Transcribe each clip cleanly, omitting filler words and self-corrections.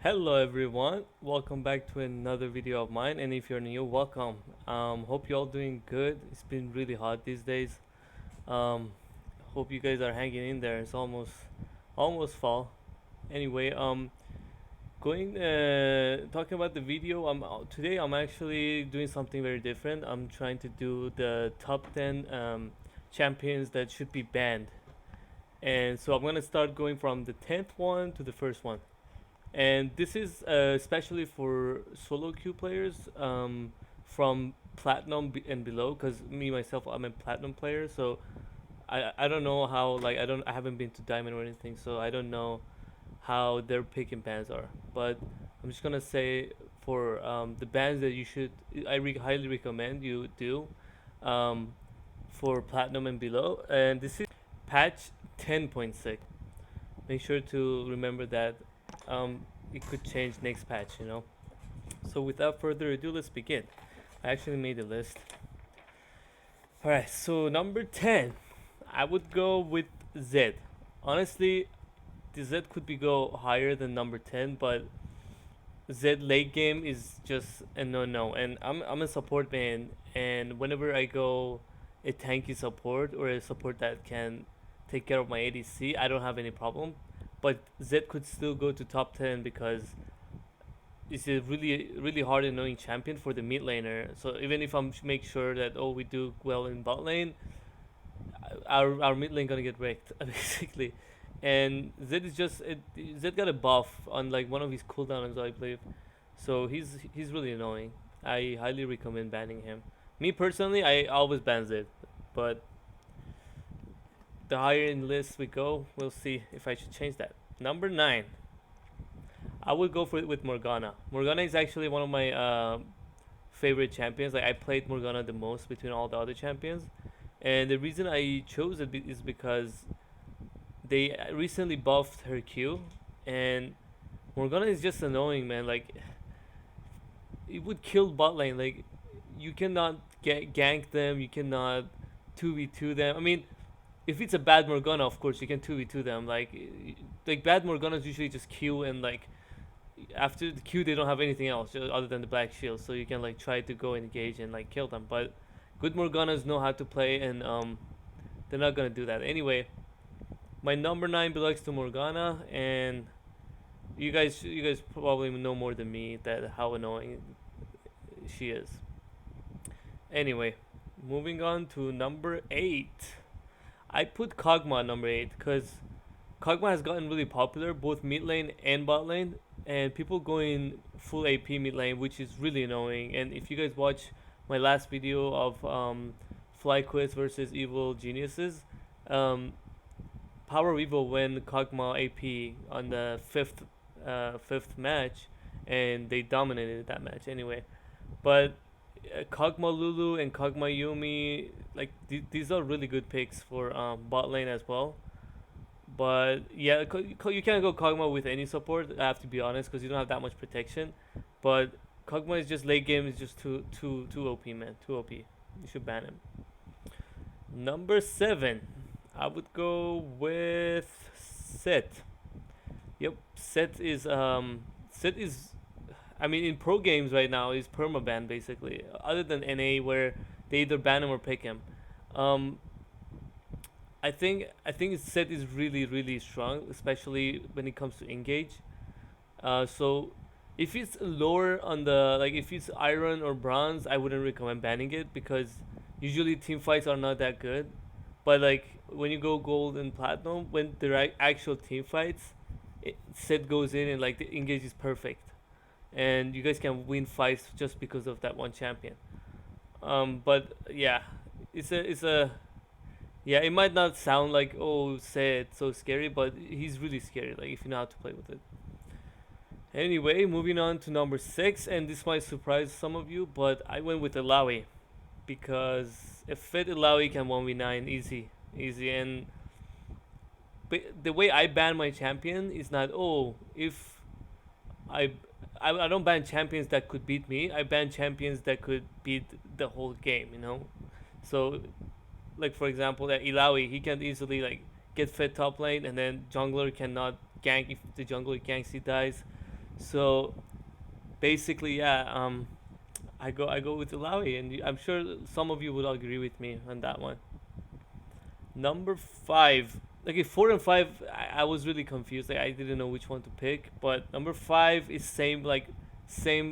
Hello everyone, welcome back to another video of mine, and if you're new, welcome. Hope you're all doing good. It's been really hot these days. Um, Hope you guys are hanging in there. It's almost fall. Anyway, going talking about the video. Today I'm actually doing something very different. I'm trying to do the top 10 champions that should be banned, and so I'm gonna start going from the 10th one to the first one. And this is especially for solo queue players from platinum and below, because me myself, I'm a platinum player, so I don't know how, like, I haven't been to diamond or anything, so I don't know how their pick and bans are. But I'm just gonna say, for the bans that you should, highly recommend you do um, for platinum and below. And this is patch 10.6. Make sure to remember that it could change next patch. So without further ado, let's begin. I actually made a list. Alright, so number 10, I would go with Z. Honestly, the Z could be go higher than number 10, but Z late game is just a no. And I'm a support man, and whenever I go a tanky support or a support that can take care of my ADC, I don't have any problem. But Z could still go to top 10 because it's a really hard and annoying champion for the mid laner. So even if I'm make sure that we do well in bot lane, our mid lane gonna get wrecked basically. And Zed got a buff on like one of his cooldowns, I believe. So he's really annoying. I highly recommend banning him. Me personally, I always ban Zed, but the higher in list we go, we'll see if I should change that. Number 9, I would go for it with Morgana. Morgana is actually one of my favorite champions. Like, I played Morgana the most between all the other champions, and the reason I chose it is because they recently buffed her Q, and Morgana is just annoying, man. Like, it would kill bot lane. Like, you cannot gank them. You cannot 2v2 them. I mean, if it's a bad Morgana, of course you can 2v2 them. Like bad Morganas usually just Q, and like after the Q they don't have anything else other than the black shield, so you can like try to go engage and like kill them. But good Morganas know how to play, and they're not gonna do that anyway. My number 9 belongs to Morgana, and you guys probably know more than me that how annoying she is. Anyway, moving on to number 8. I put Kog'Maw number 8 because Kog'Maw has gotten really popular both mid lane and bot lane, and people going full AP mid lane, which is really annoying. And if you guys watch my last video of FlyQuest versus Evil Geniuses, um, Power Evo won Kog'Maw AP on the fifth match, and they dominated that match anyway. But Kog'Maw Lulu and Kog'Maw Yumi, like these are really good picks for bot lane as well. But yeah, you can't go Kog'Maw with any support. I have to be honest, because you don't have that much protection. But Kog'Maw is just late game is just too OP, man, too OP. You should ban him. Number 7, I would go with Set. Yep, Set is. I mean, in pro games right now is permaban basically. Other than NA where they either ban him or pick him. Um, I think its set is really strong, especially when it comes to engage. So if it's lower on the, like, if it's iron or bronze, I wouldn't recommend banning it because usually team fights are not that good. But like when you go gold and platinum, when there are actual team fights, set goes in and like the engage is perfect, and you guys can win fights just because of that one champion. But yeah, it's a yeah. It might not sound like, oh, Seth so scary, but he's really scary. Like if you know how to play with it. Anyway, moving on to number 6, and this might surprise some of you, but I went with Ilawi because a fit Ilawi can 1v9 easy. And the way I ban my champion is not, oh, if I I don't ban champions that could beat me. I ban champions that could beat the whole game. So, like for example, that Ilawi, he can easily like get fed top lane, and then jungler cannot gank if the jungler ganks, he dies. So basically, yeah, I go with Ilawi, and I'm sure some of you would agree with me on that one. Number five. Okay, four and five. I was really confused. Like, I didn't know which one to pick. But number five is same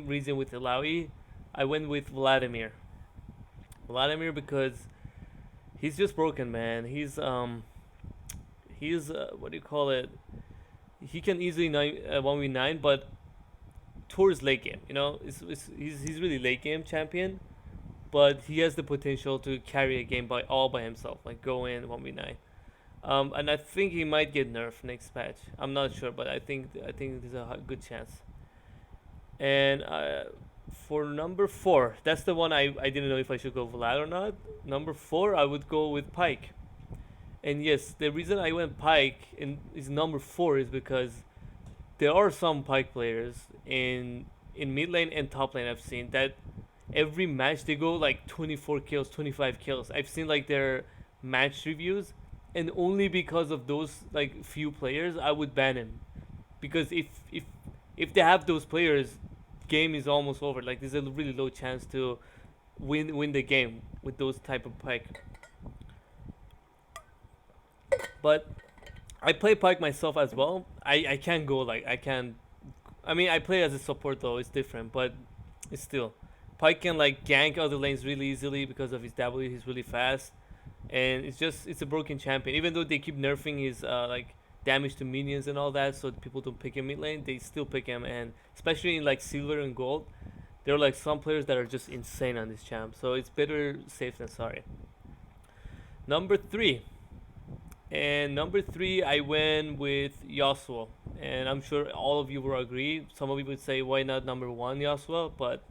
reason with Ilawi. I went with Vladimir. Vladimir because he's just broken, man. He's what do you call it? He can easily 1v9, but towards late game, he's really late game champion, but he has the potential to carry a game by himself, like go in 1v9. And I think he might get nerfed next patch. I'm not sure, but I think there's a good chance. And for number four, that's the one I didn't know if I should go Vlad or not. Number four, I would go with Pike. And yes, the reason I went Pike in is number four is because there are some Pike players in mid lane and top lane I've seen that every match they go like 24 kills, 25 kills. I've seen like their match reviews, and only because of those like few players I would ban him, because if they have those players, game is almost over. Like there's a really low chance to win the game with those type of Pike. But I play Pike myself as well. I can't go like I can. I mean, I play as a support though. It's different, but it's still Pike can like gank other lanes really easily because of his W. He's really fast, and it's a broken champion. Even though they keep nerfing his like damage to minions and all that, so people don't pick him mid lane, they still pick him. And especially in like silver and gold, there are like some players that are just insane on this champ. So it's better safe than sorry. Number three, and number three, I went with Yasuo. And I'm sure all of you will agree. Some of you would say, why not number one, Yasuo? But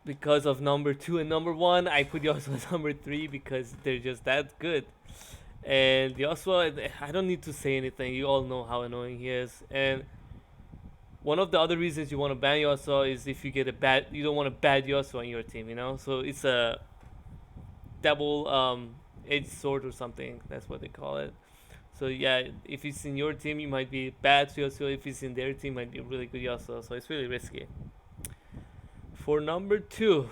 because of number two and number one, I put Yasuo as number three because they're just that good. And Yasuo, I don't need to say anything. You all know how annoying he is. And one of the other reasons you want to ban Yasuo is if you get you don't want a bad Yasuo on your team, you know? So it's a double edged sword or something. That's what they call it. So yeah, if it's in your team, you might be bad Yasuo. If it's in their team, might be really good Yasuo. So it's really risky. For number two,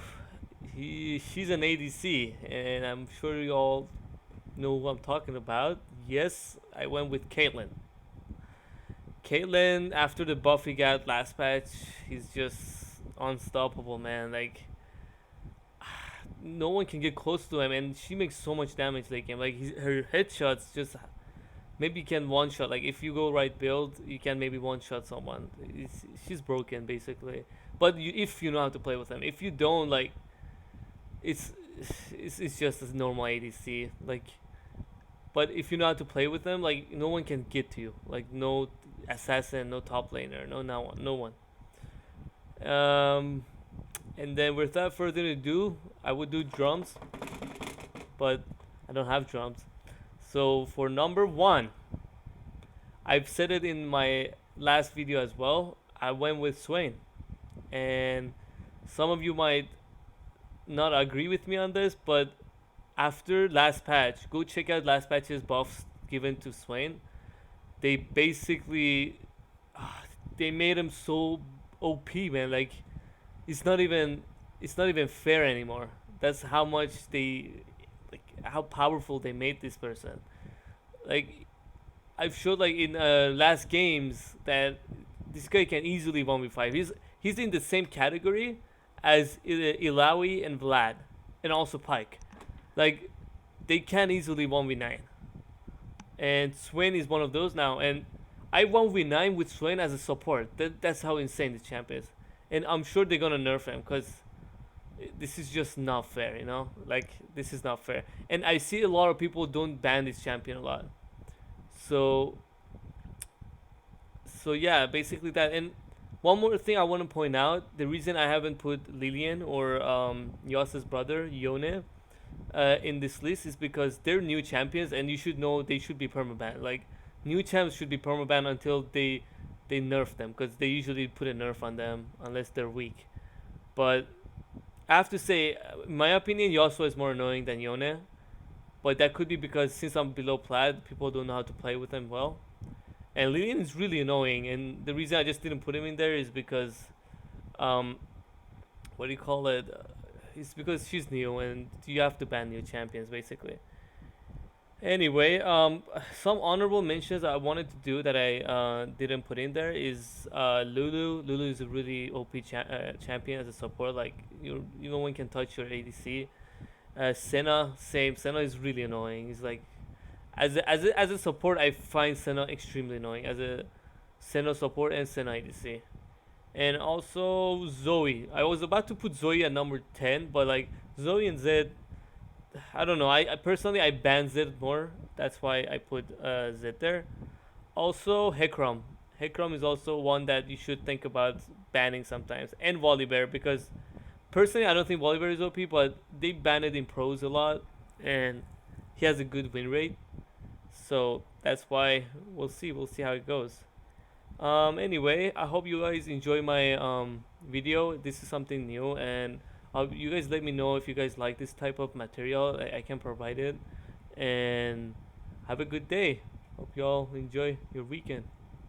she's an ADC, and I'm sure you all know who I'm talking about. Yes, I went with Caitlyn. Caitlyn, after the buff he got last patch, he's just unstoppable, man. Like no one can get close to him, and she makes so much damage late game. Like her headshots just maybe can one shot. Like if you go right build, you can maybe one shot someone. She's broken basically. But if you know how to play with them, if you don't, like it's it's just a normal ADC. Like, but if you know how to play with them, like no one can get to you. Like no assassin, no top laner, no one. Um, and then without further ado, I would do drums, but I don't have drums. So for number one, I've said it in my last video as well. I went with Swain, and some of you might not agree with me on this, but after last patch, go check out last patch's buffs given to Swain. They basically they made him so OP, man. Like it's not even it's not even fair anymore. That's how much they like how powerful they made this person. Like I've showed like in last games that this guy can easily 1v5. He's in the same category as Ilawi and Vlad, and also Pike. Like they can easily 1v9, and Swain is one of those now. And I 1v9 with Swain as a support. That's how insane this champ is, and I'm sure they're gonna nerf him because this is just not fair, you know? Like this is not fair. And I see a lot of people don't ban this champion a lot. So yeah, basically that. And one more thing I want to point out: the reason I haven't put Lilian or Yas's brother Yone in this list is because they're new champions, and you should know they should be permaban. Like new champs should be permaban until they nerf them, because they usually put a nerf on them unless they're weak. But I have to say, in my opinion, Yasuo is more annoying than Yone. But that could be because since I'm below plat, people don't know how to play with him well. And Lillian is really annoying, and the reason I just didn't put him in there is because um, what do you call it? It's because she's new, and you have to ban new champions basically. Anyway, some honorable mentions I wanted to do that I didn't put in there is Lulu. Lulu is a really OP champion as a support. Like no one can touch your ADC. Senna, same. Senna is really annoying. He's like as a support, I find Senna extremely annoying as a Senna support and Senna ADC. And also Zoe. I was about to put Zoe at number 10, but like Zoe and Zed, I don't know. I personally I ban Zed more. That's why I put Zed there. Also Hekrom. Hekrom is also one that you should think about banning sometimes. And Volibear, because personally I don't think Volibear is OP, but they ban it in pros a lot, and he has a good win rate. So that's why we'll see. We'll see how it goes. Anyway, I hope you guys enjoy my video. This is something new, and you guys let me know if you guys like this type of material. I can provide it, and have a good day. Hope you all enjoy your weekend.